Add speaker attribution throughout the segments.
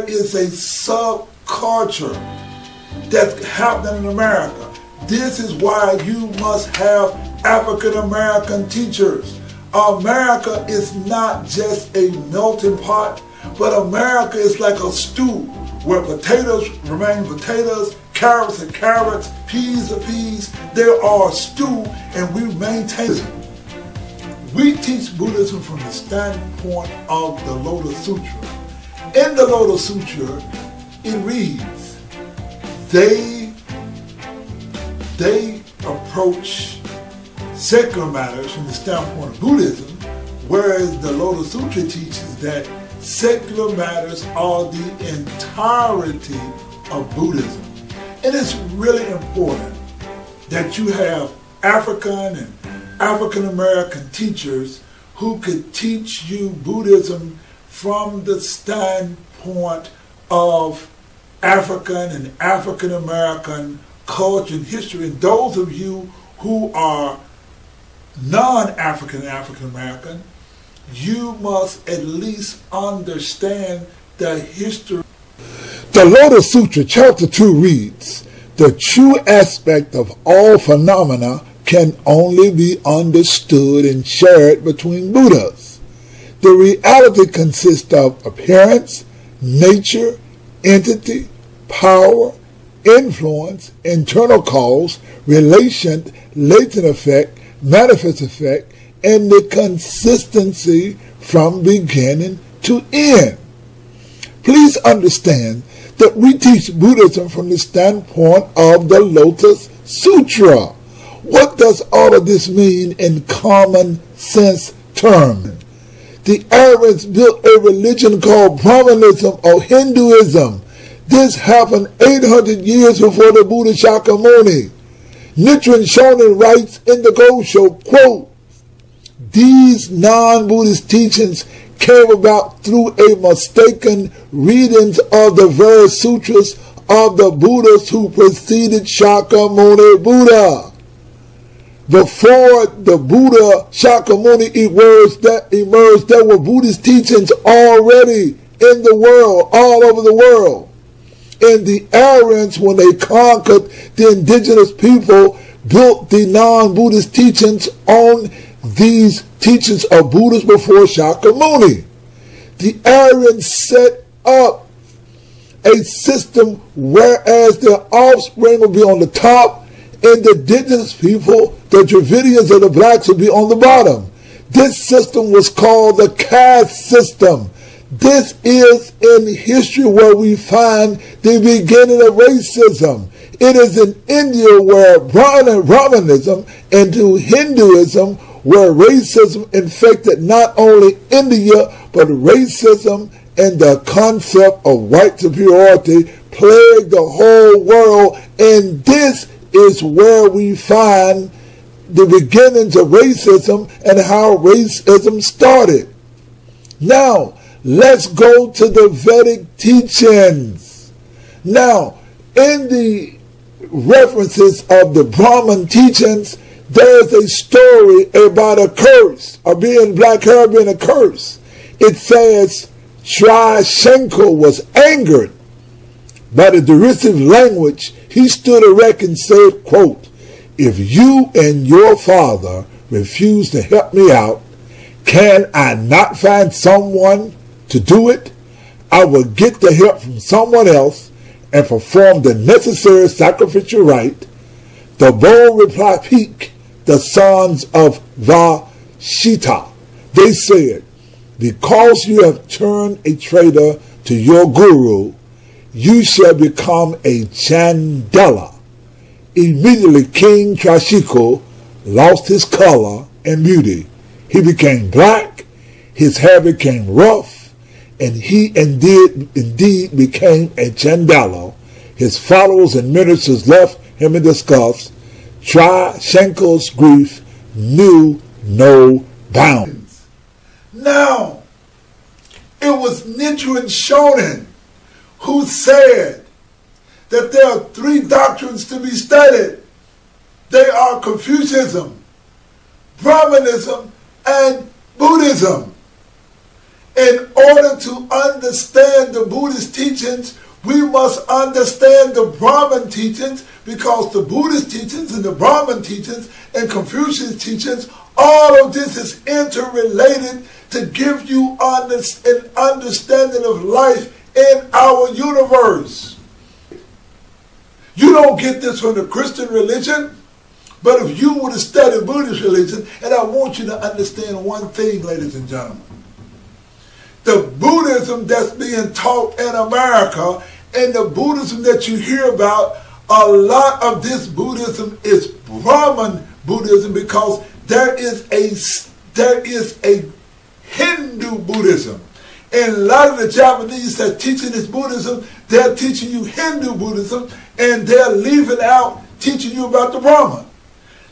Speaker 1: there is a subculture that's happening in America. This is why you must have African American teachers. America is not just a melting pot, but America is like a stew where potatoes remain potatoes, carrots are carrots, peas are peas. There are stew, and we maintain it. We teach Buddhism from the standpoint of the Lotus Sutra. In the Lotus Sutra, it reads, they approach secular matters from the standpoint of Buddhism, whereas the Lotus Sutra teaches that secular matters are the entirety of Buddhism. And it's really important that you have African and African American teachers who could teach you Buddhism from the standpoint of African and African American culture and history. And those of you who are non-African and African American, you must at least understand the history. The Lotus Sutra, chapter 2 reads, the true aspect of all phenomena can only be understood and shared between Buddhas. The reality consists of appearance, nature, entity, power, influence, internal cause, relation, latent effect, manifest effect, and the consistency from beginning to end. Please understand that we teach Buddhism from the standpoint of the Lotus Sutra. What does all of this mean in common sense terms? The Aryans built a religion called Brahmanism or Hinduism. This happened 800 years before the Buddha Shakyamuni. Nichiren Shonin writes in the Gosho, quote, these non-Buddhist teachings came about through a mistaken readings of the various sutras of the Buddhas who preceded Shakyamuni Buddha. Before the Buddha Shakyamuni emerged, there were Buddhist teachings already in the world, all over the world. And the Aryans, when they conquered the indigenous people, built the non-Buddhist teachings on these teachings of Buddhas before Shakyamuni. The Aryans set up a system whereas their offspring would be on the top and the indigenous people, the Dravidians or the blacks, would be on the bottom. This system was called the caste system. This is in history where we find the beginning of racism. It is in India where Brahmanism and to Hinduism where racism infected not only India, but racism and the concept of white superiority plagued the whole world. And this is where we find the beginnings of racism and how racism started. Now, let's go to the Vedic teachings. Now, in the references of the Brahman teachings, there's a story about a curse, or being black hair being a curse. It says, Shankar was angered by the derisive language. He stood erect and said, quote, if you and your father refuse to help me out, can I not find someone to do it? I will get the help from someone else and perform the necessary sacrificial rite. The bold reply piqued the sons of Vashita. They said, because you have turned a traitor to your guru, you shall become a Chandala. Immediately King Trashiko lost his color and beauty. He became black, his hair became rough, and he indeed became a Chandala. His followers and ministers left him in disgust. Shankar's grief knew no bounds. Now, it was Nichiren Shonin who said that there are 3 doctrines to be studied. They are Confucianism, Brahmanism, and Buddhism. In order to understand the Buddhist teachings, we must understand the Brahman teachings, because the Buddhist teachings and the Brahman teachings and Confucian teachings, all of this is interrelated to give you an understanding of life in our universe. You don't get this from the Christian religion, but if you were to study Buddhist religion, and I want you to understand one thing, ladies and gentlemen. The Buddhism that's being taught in America and the Buddhism that you hear about, a lot of this Buddhism is Brahman Buddhism, because there is a Hindu Buddhism. And a lot of the Japanese that are teaching this Buddhism, they're teaching you Hindu Buddhism, and they're leaving out teaching you about the Brahman.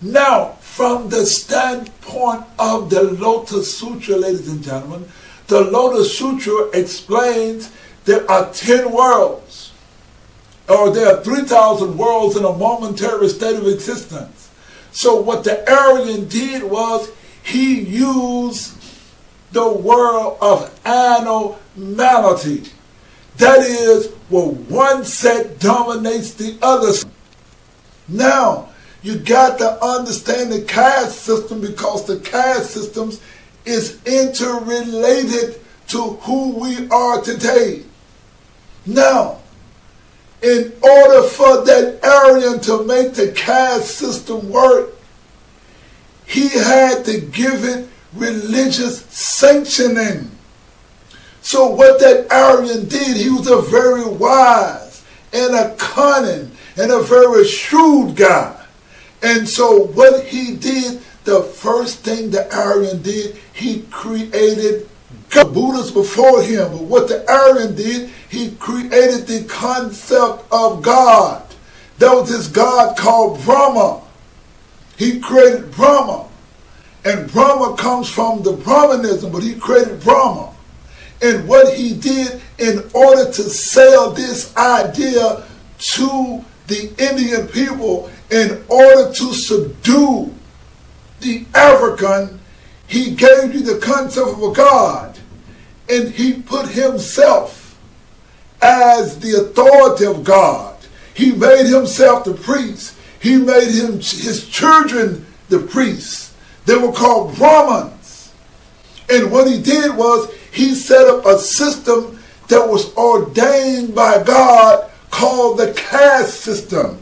Speaker 1: Now, from the standpoint of the Lotus Sutra, ladies and gentlemen, the Lotus Sutra explains there are 10 worlds, or there are 3,000 worlds in a momentary state of existence. So what the Aryan did was he used the world of anomality. That is, where one set dominates the other. Now, you got to understand the caste system, because the caste systems is interrelated to who we are today. Now, in order for that Aryan to make the caste system work, he had to give it religious sanctioning. So what that Aryan did, he was a very wise and a cunning and a very shrewd guy. And so what he did, the first thing the Aryan did, he created God. Buddhists before him. But what the Aryan did, he created the concept of God. There was this God called Brahma. He created Brahma. And Brahma comes from the Brahmanism, but he created Brahma. And what he did in order to sell this idea to the Indian people, in order to subdue the African, he gave you the concept of a God. And he put himself as the authority of God. He made himself the priest. He made his children the priests. They were called Brahmins. And what he did was he set up a system that was ordained by God called the caste system.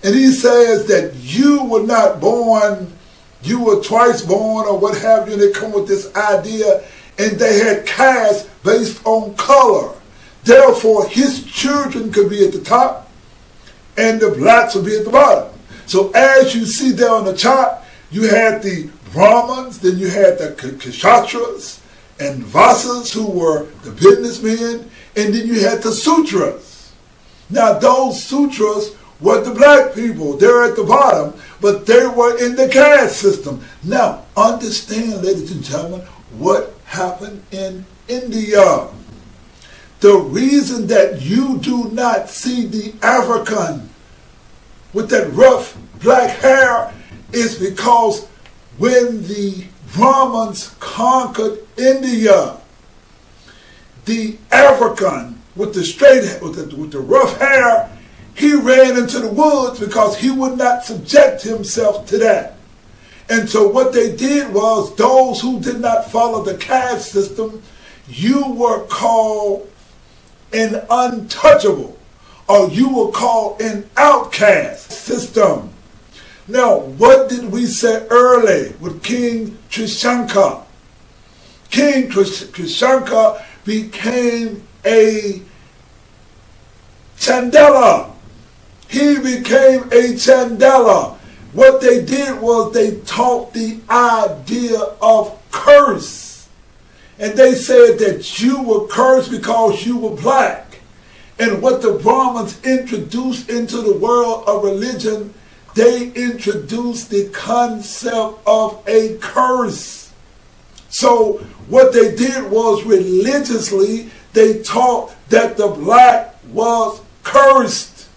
Speaker 1: And he says that you were not born, you were twice born or what have you. And they come with this idea, and they had caste based on color. Therefore, his children could be at the top and the blacks would be at the bottom. So as you see there on the chart, you had the Brahmins, then you had the Kshatras and Vasas, who were the businessmen, and then you had the Sutras. Now those Sutras were the black people. They're at the bottom, but they were in the caste system. Now understand, ladies and gentlemen, what happened in India. The reason that you do not see the African with that rough black hair is because when the Brahmins conquered India, the African with the straight with the rough hair, he ran into the woods because he would not subject himself to that. And so what they did was, those who did not follow the caste system, you were called an untouchable, or you were called an outcast system. Now, what did we say earlier with King Trishanka? King Trishanka became a Chandala. He became a Chandala. What they did was they taught the idea of curse. And they said that you were cursed because you were black. And what the Brahmins introduced into the world of religion, they introduced the concept of a curse. So what they did was, religiously, they taught that the black was cursed.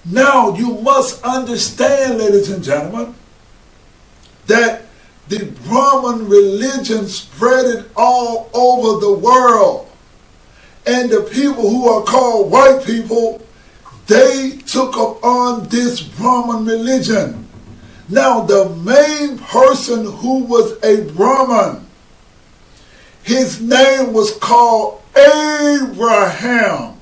Speaker 1: Now you must understand, ladies and gentlemen, that the Brahman religion spread it all over the world. And the people who are called white people, they took up on this Brahman religion. Now, the main person who was a Brahman, his name was called Abraham.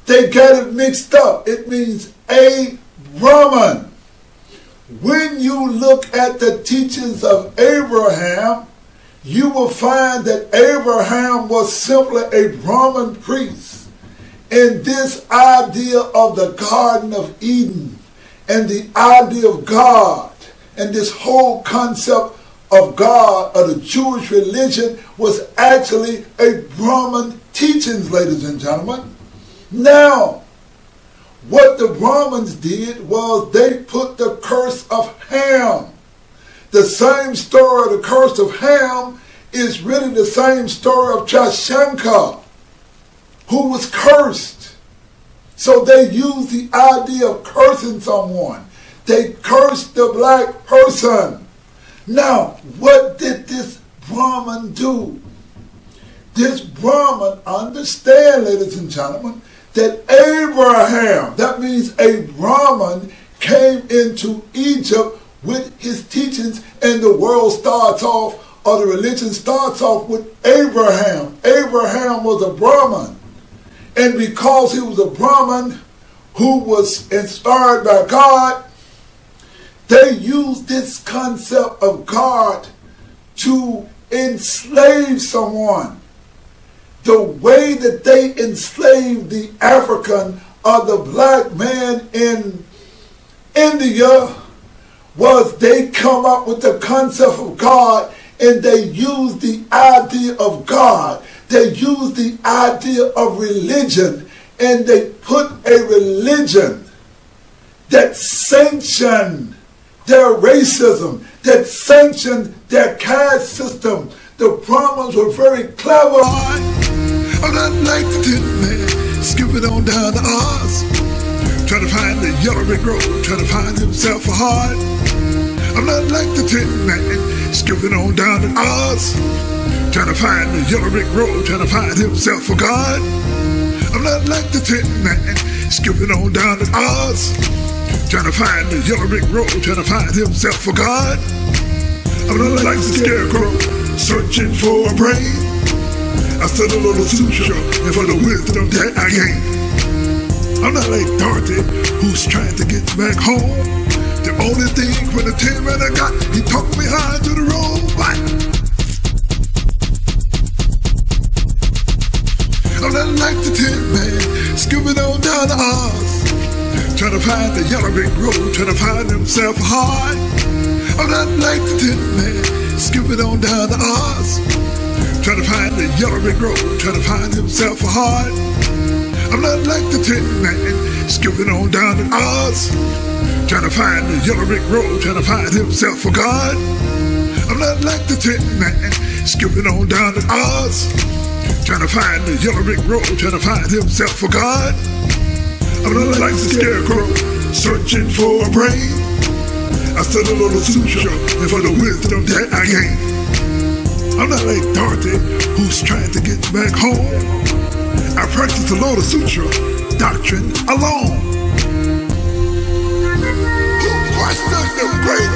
Speaker 1: They got it mixed up. It means a Brahman. When you look at the teachings of Abraham, you will find that Abraham was simply a Brahman priest. And this idea of the Garden of Eden and the idea of God and this whole concept of God, of the Jewish religion, was actually a Brahman teachings, ladies and gentlemen. Now, what the Brahmins did was they put the curse of Ham. The same story of the curse of Ham is really the same story of Shashanka, who was cursed. So they used the idea of cursing someone. They cursed the black person. Now, what did this Brahman do? This Brahman, understand, ladies and gentlemen, that Abraham, that means a Brahman, came into Egypt with his teachings, and the world starts off, or the religion starts off with Abraham. Abraham was a Brahman. And because he was a Brahman who was inspired by God, they used this concept of God to enslave someone. The way that they enslaved the African or the black man in India was they come up with the concept of God, and they used the idea of God. They used the idea of religion, and they put a religion that sanctioned their racism, that sanctioned their caste system. The Brahmins were very clever.
Speaker 2: I'm not like the tin man, skipping on down the Oz, trying to find the yellow brick road, trying to find himself a heart. I'm not like the tin man, skipping on down the Oz, trying to find the yellow brick road, trying to find himself a God. I'm not like the tin man, skipping on down the Oz, trying to find the yellow brick road, trying to find himself a God. I'm not like the scarecrow, searching for a brain. I said a Lotus Sutra, and for the wisdom that I gain. I'm not like Dorothy, who's trying to get back home. The only thing for the tin man I got, he taught me how to do the road. What? I'm not like the tin man, skipping on down the Oz, trying to find the yellow brick road, trying to find himself a heart. I'm not like the tin man, skipping on down the Oz, trying to find the yellow brick road, trying to find himself a heart. I'm not like the tin man, skipping on down the Oz, trying to find the yellow brick road, trying to find himself a God. I'm not like the tin man, skipping on down the Oz, trying to find the yellow brick road, trying to find himself a God. I'm not like the scarecrow, searching for a brain. I said a Lotus Sutra, and for the wisdom that I gain. I'm not like Dorothy, who's trying to get back home. I practice the Lotus Sutra doctrine alone. Who questions the great